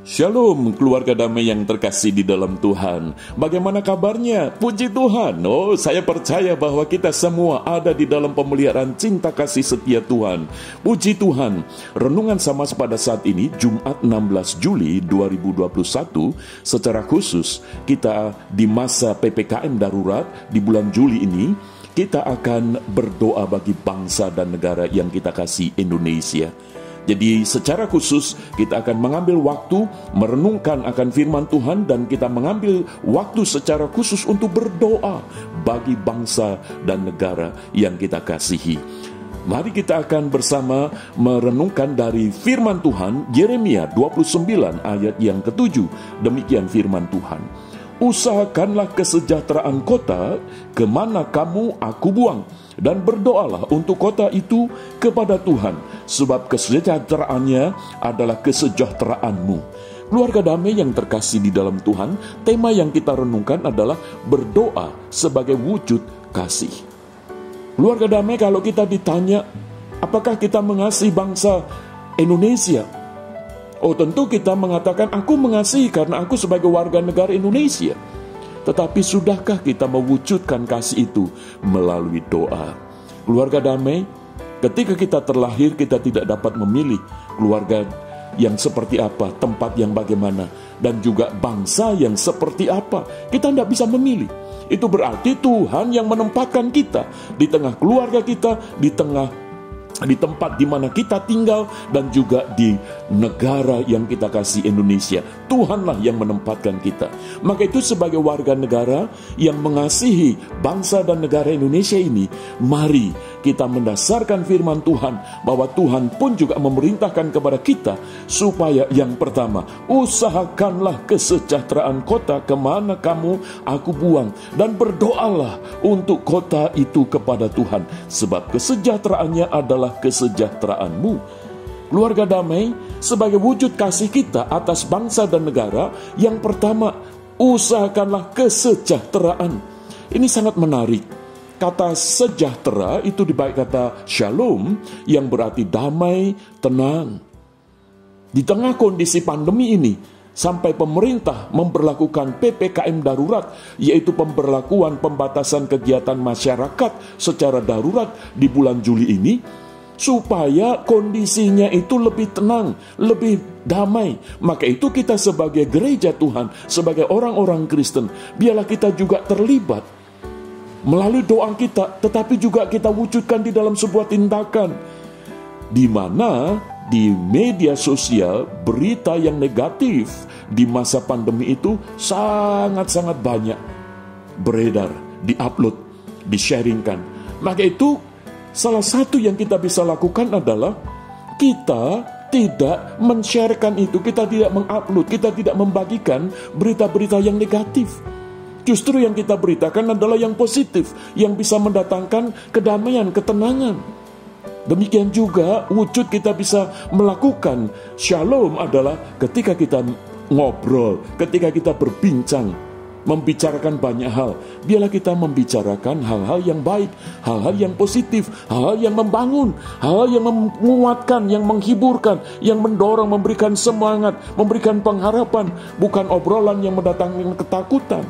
Shalom keluarga damai yang terkasih di dalam Tuhan. Bagaimana kabarnya? Puji Tuhan. Oh, saya percaya bahwa kita semua ada di dalam pemeliharaan cinta kasih setia Tuhan. Puji Tuhan. Renungan sama pada saat ini Jumat 16 Juli 2021. Secara khusus kita di masa PPKM darurat di bulan Juli ini, kita akan berdoa bagi bangsa dan negara yang kita kasih, Indonesia. Jadi secara khusus kita akan mengambil waktu merenungkan akan firman Tuhan, dan kita mengambil waktu secara khusus untuk berdoa bagi bangsa dan negara yang kita kasihi. Mari kita akan bersama merenungkan dari firman Tuhan Yeremia 29 ayat yang ke-7. Demikian firman Tuhan. Usahakanlah kesejahteraan kota kemana kamu aku buang, dan berdoalah untuk kota itu kepada Tuhan, sebab kesejahteraannya adalah kesejahteraanmu. Keluarga damai yang terkasih di dalam Tuhan, tema yang kita renungkan adalah berdoa sebagai wujud kasih. Keluarga damai, kalau kita ditanya apakah kita mengasihi bangsa Indonesia, oh tentu kita mengatakan aku mengasihi karena aku sebagai warga negara Indonesia. Tetapi sudahkah kita mewujudkan kasih itu melalui doa? Keluarga damai, ketika kita terlahir kita tidak dapat memilih keluarga yang seperti apa, tempat yang bagaimana, dan juga bangsa yang seperti apa. Kita tidak bisa memilih. Itu berarti Tuhan yang menempatkan kita di tengah keluarga kita, di tempat di mana kita tinggal, dan juga di negara yang kita kasih, Indonesia. Tuhanlah yang menempatkan kita. Maka itu sebagai warga negara yang mengasihi bangsa dan negara Indonesia ini, mari kita mendasarkan firman Tuhan bahwa Tuhan pun juga memerintahkan kepada kita supaya yang pertama, usahakanlah kesejahteraan kota kemana kamu aku buang, dan berdoalah untuk kota itu kepada Tuhan, sebab kesejahteraannya adalah kesejahteraanmu. Keluarga damai, sebagai wujud kasih kita atas bangsa dan negara, yang pertama, usahakanlah kesejahteraan. Ini sangat menarik. Kata sejahtera itu dibaik kata shalom, yang berarti damai, tenang. Di tengah kondisi pandemi ini, sampai pemerintah memberlakukan PPKM darurat, yaitu pemberlakuan pembatasan kegiatan masyarakat secara darurat di bulan Juli ini, supaya kondisinya itu lebih tenang, lebih damai. Maka itu kita sebagai gereja Tuhan, sebagai orang-orang Kristen, biarlah kita juga terlibat melalui doa kita, tetapi juga kita wujudkan di dalam sebuah tindakan, di mana di media sosial berita yang negatif di masa pandemi itu sangat-sangat banyak beredar, diupload, di-sharingkan. Maka itu salah satu yang kita bisa lakukan adalah kita tidak men-sharekan itu, kita tidak mengupload, kita tidak membagikan berita-berita yang negatif. Justru yang kita beritakan adalah yang positif, yang bisa mendatangkan kedamaian, ketenangan. Demikian juga wujud kita bisa melakukan shalom adalah ketika kita ngobrol, ketika kita berbincang, membicarakan banyak hal. Biarlah kita membicarakan hal-hal yang baik, hal-hal yang positif, hal-hal yang membangun, hal-hal yang menguatkan, yang menghiburkan, yang mendorong, memberikan semangat, memberikan pengharapan, bukan obrolan yang mendatangkan ketakutan.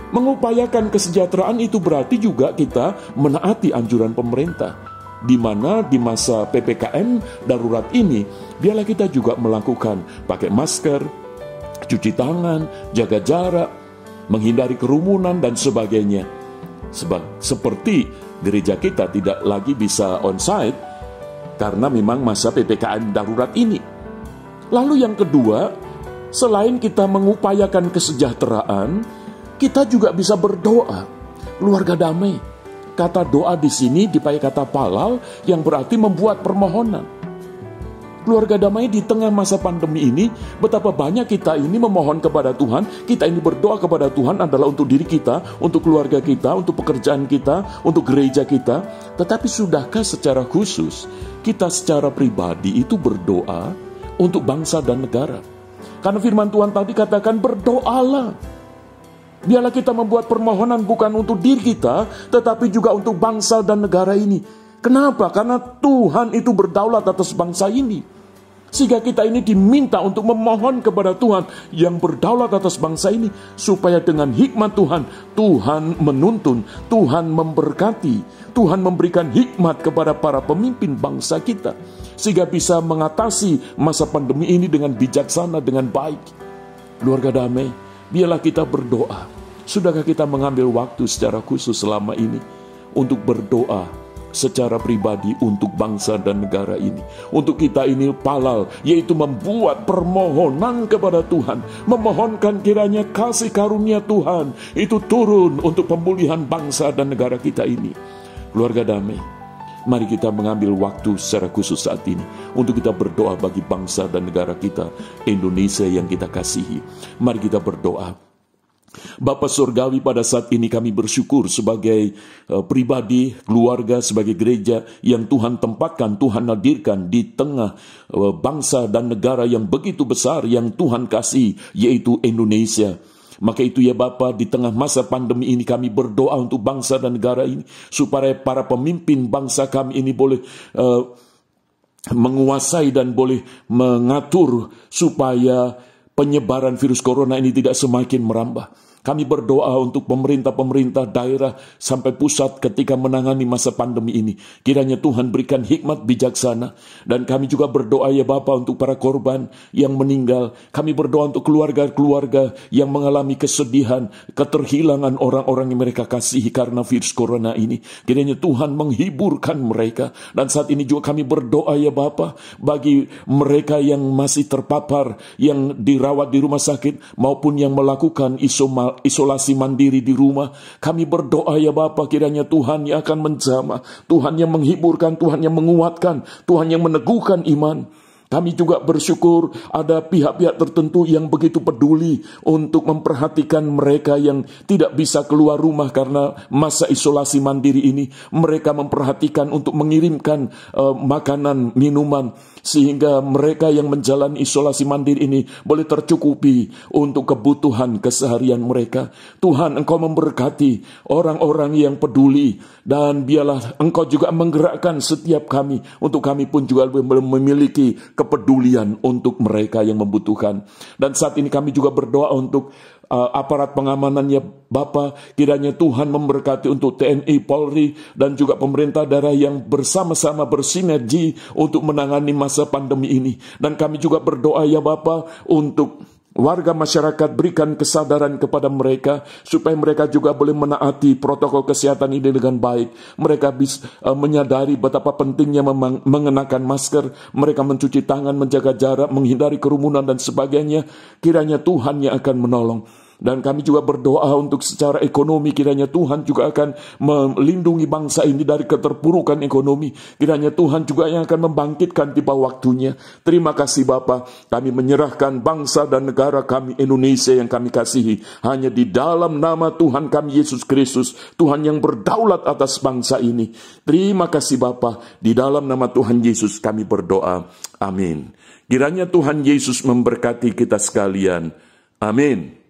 Mengupayakan kesejahteraan itu berarti juga kita menaati anjuran pemerintah, di mana di masa PPKM darurat ini, biarlah kita juga melakukan pakai masker, cuci tangan, jaga jarak, menghindari kerumunan dan sebagainya. Seperti gereja kita tidak lagi bisa onsite karena memang masa PPKM darurat ini. Lalu yang kedua, selain kita mengupayakan kesejahteraan, kita juga bisa berdoa. Keluarga damai, kata doa di sini dipakai kata palal, yang berarti membuat permohonan. Keluarga damai, di tengah masa pandemi ini, betapa banyak kita ini memohon kepada Tuhan. Kita ini berdoa kepada Tuhan adalah untuk diri kita, untuk keluarga kita, untuk pekerjaan kita, untuk gereja kita. Tetapi sudahkah secara khusus kita secara pribadi itu berdoa untuk bangsa dan negara? Karena firman Tuhan tadi katakan berdoalah. Biarlah kita membuat permohonan bukan untuk diri kita, tetapi juga untuk bangsa dan negara ini. Kenapa? Karena Tuhan itu berdaulat atas bangsa ini. Sehingga kita ini diminta untuk memohon kepada Tuhan yang berdaulat atas bangsa ini, supaya dengan hikmat Tuhan, Tuhan menuntun, Tuhan memberkati, Tuhan memberikan hikmat kepada para pemimpin bangsa kita, sehingga bisa mengatasi masa pandemi ini dengan bijaksana, dengan baik. Keluarga damai, biarlah kita berdoa. Sudahkah kita mengambil waktu secara khusus selama ini untuk berdoa secara pribadi untuk bangsa dan negara ini? Untuk kita ini palal, yaitu membuat permohonan kepada Tuhan, memohonkan kiranya kasih karunia Tuhan itu turun untuk pemulihan bangsa dan negara kita ini. Keluarga damai, mari kita mengambil waktu secara khusus saat ini untuk kita berdoa bagi bangsa dan negara kita, Indonesia yang kita kasihi. Mari kita berdoa. Bapa Surgawi, pada saat ini kami bersyukur sebagai pribadi, keluarga, sebagai gereja yang Tuhan tempatkan, Tuhan hadirkan di tengah bangsa dan negara yang begitu besar yang Tuhan kasih, yaitu Indonesia. Maka itu ya Bapa, di tengah masa pandemi ini kami berdoa untuk bangsa dan negara ini, supaya para pemimpin bangsa kami ini boleh menguasai dan boleh mengatur supaya penyebaran virus corona ini tidak semakin merambah. Kami berdoa untuk pemerintah-pemerintah daerah sampai pusat ketika menangani masa pandemi ini. Kiranya Tuhan berikan hikmat bijaksana. Dan kami juga berdoa ya Bapa untuk para korban yang meninggal. Kami berdoa untuk keluarga-keluarga yang mengalami kesedihan, keterhilangan orang-orang yang mereka kasihi karena virus corona ini. Kiranya Tuhan menghiburkan mereka. Dan saat ini juga kami berdoa ya Bapa bagi mereka yang masih terpapar, yang dirawat di rumah sakit maupun yang melakukan isolasi mandiri di rumah. Kami berdoa ya Bapa, kiranya Tuhan yang akan menjamah, Tuhan yang menghiburkan, Tuhan yang menguatkan, Tuhan yang meneguhkan iman. Kami juga bersyukur ada pihak-pihak tertentu yang begitu peduli untuk memperhatikan mereka yang tidak bisa keluar rumah karena masa isolasi mandiri ini. Mereka memperhatikan untuk mengirimkan makanan, minuman, sehingga mereka yang menjalani isolasi mandiri ini boleh tercukupi untuk kebutuhan keseharian mereka. Tuhan, Engkau memberkati orang-orang yang peduli, dan biarlah Engkau juga menggerakkan setiap kami, untuk kami pun juga memiliki kepedulian untuk mereka yang membutuhkan. Dan saat ini kami juga berdoa untuk aparat pengamanannya Bapa, kiranya Tuhan memberkati untuk TNI, Polri, dan juga pemerintah daerah yang bersama-sama bersinergi untuk menangani masa pandemi ini. Dan kami juga berdoa ya Bapa untuk warga masyarakat, berikan kesadaran kepada mereka supaya mereka juga boleh menaati protokol kesehatan ini dengan baik. Mereka bisa menyadari betapa pentingnya mengenakan masker, mereka mencuci tangan, menjaga jarak, menghindari kerumunan dan sebagainya. Kiranya Tuhan yang akan menolong. Dan kami juga berdoa untuk secara ekonomi, kiranya Tuhan juga akan melindungi bangsa ini dari keterpurukan ekonomi. Kiranya Tuhan juga yang akan membangkitkan tiba waktunya. Terima kasih Bapa, kami menyerahkan bangsa dan negara kami Indonesia yang kami kasihi hanya di dalam nama Tuhan kami Yesus Kristus, Tuhan yang berdaulat atas bangsa ini. Terima kasih Bapa, di dalam nama Tuhan Yesus kami berdoa. Amin. Kiranya Tuhan Yesus memberkati kita sekalian. Amin.